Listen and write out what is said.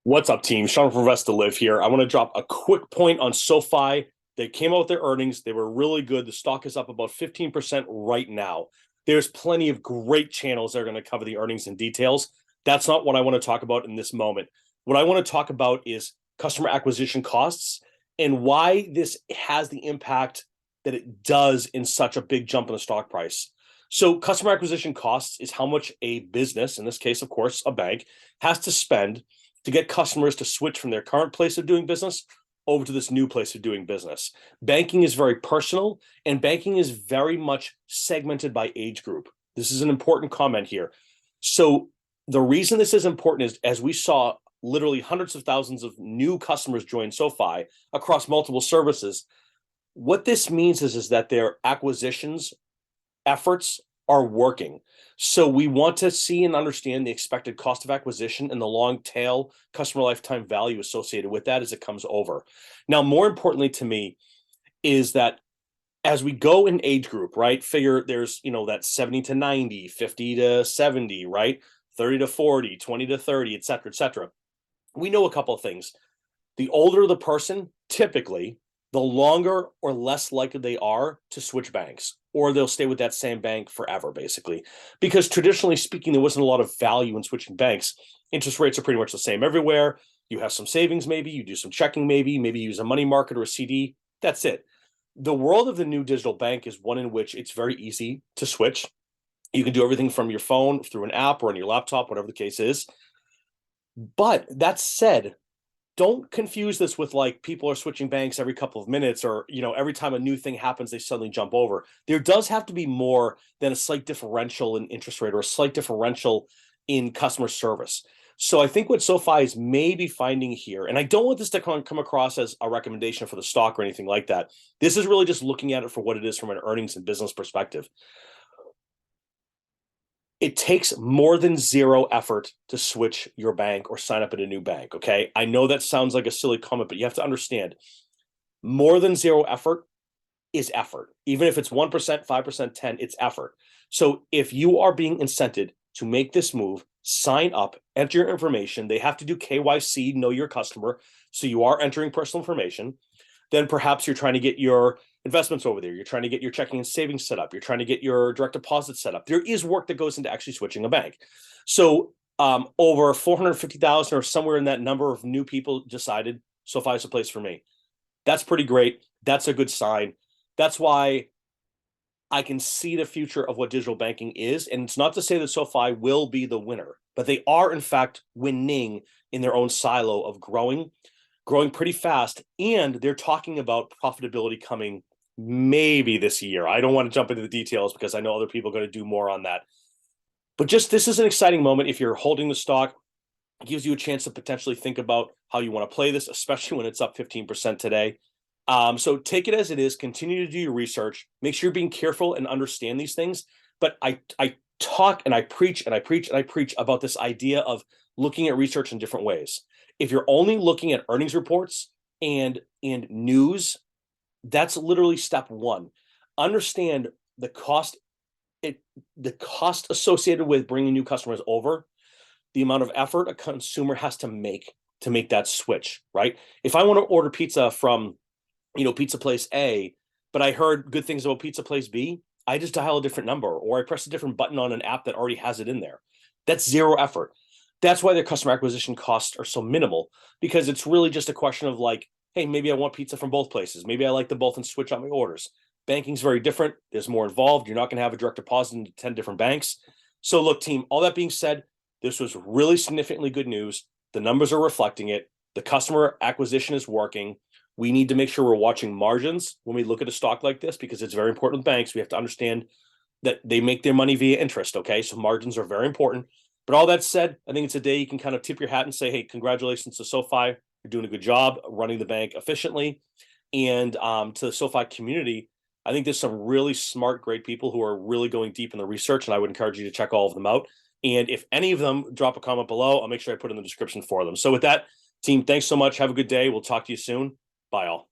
What's up, team? Sean from Vesta Live here. I want to drop a quick point on SoFi. They came out with their earnings. They were really good. The stock is up about 15% right now. There's plenty of great channels that are going to cover the earnings and details. That's not what I want to talk about in this moment. What I want to talk about is customer acquisition costs and why this has the impact that it does in such a big jump in the stock price. So, customer acquisition costs is how much a business, in this case, of course, a bank, has to spend to get customers to switch from their current place of doing business over to this new place of doing business. Banking is very personal, and banking is very much segmented by age group. This is an important comment here. So the reason this is important is, as we saw literally hundreds of thousands of new customers join SoFi across multiple services, what this means is that their acquisitions efforts are working. So we want to see and understand the expected cost of acquisition and the long tail customer lifetime value associated with that as it comes over. Now, more importantly to me is that as we go in age group, right? Figure there's, that 70 to 90, 50 to 70, right? 30 to 40, 20 to 30, et cetera, et cetera. We know a couple of things. The older the person, typically, the longer or less likely they are to switch banks, or they'll stay with that same bank forever, basically. Because traditionally speaking, there wasn't a lot of value in switching banks. Interest rates are pretty much the same everywhere. You have some savings, maybe, you do some checking, maybe you use a money market or a CD. That's it. The world of the new digital bank is one in which it's very easy to switch. You can do everything from your phone, through an app, or on your laptop, whatever the case is. But that said, don't confuse this with like people are switching banks every couple of minutes, or every time a new thing happens they suddenly jump over. There does have to be more than a slight differential in interest rate or a slight differential in customer service. So I think what SoFi is maybe finding here, and I don't want this to come across as a recommendation for the stock or anything like that. This is really just looking at it for what it is from an earnings and business perspective. It takes more than zero effort to switch your bank or sign up at a new bank. Okay. I know that sounds like a silly comment, but you have to understand more than zero effort is effort. Even if it's 1%, 5%, 10, it's effort. So if you are being incented to make this move, sign up, enter your information. They have to do KYC, know your customer. So you are entering personal information. Then perhaps you're trying to get your investments over there. You're trying to get your checking and savings set up. You're trying to get your direct deposit set up. There is work that goes into actually switching a bank. So over 450,000 or somewhere in that number of new people decided SoFi is a place for me. That's pretty great. That's a good sign. That's why I can see the future of what digital banking is. And it's not to say that SoFi will be the winner, but they are in fact winning in their own silo of growing pretty fast. And they're talking about profitability coming maybe this year. I don't want to jump into the details because I know other people are going to do more on that. But just this is an exciting moment. If you're holding the stock, it gives you a chance to potentially think about how you want to play this, especially when it's up 15% today. So take it as it is. Continue to do your research. Make sure you're being careful and understand these things. But I talk and I preach and I preach and I preach about this idea of looking at research in different ways. If you're only looking at earnings reports and news, that's literally step one. Understand the cost associated with bringing new customers over, the amount of effort a consumer has to make that switch, right? If I want to order pizza from, pizza place A, but I heard good things about pizza place B, I just dial a different number or I press a different button on an app that already has it in there. That's zero effort. That's why their customer acquisition costs are so minimal, because it's really just a question of like, hey, maybe I want pizza from both places. Maybe I like them both and switch out my orders. Banking's very different. There's more involved. You're not going to have a direct deposit into 10 different banks. So look, team, all that being said, this was really significantly good news. The numbers are reflecting it. The customer acquisition is working. We need to make sure we're watching margins when we look at a stock like this, because it's very important with banks. We have to understand that they make their money via interest. Okay. So margins are very important. But all that said, I think it's a day you can kind of tip your hat and say, hey, congratulations to SoFi. You're doing a good job running the bank efficiently. And to the SoFi community, I think there's some really smart, great people who are really going deep in the research, and I would encourage you to check all of them out. And if any of them drop a comment below, I'll make sure I put in the description for them. So with that, team, thanks so much. Have a good day. We'll talk to you soon. Bye, all.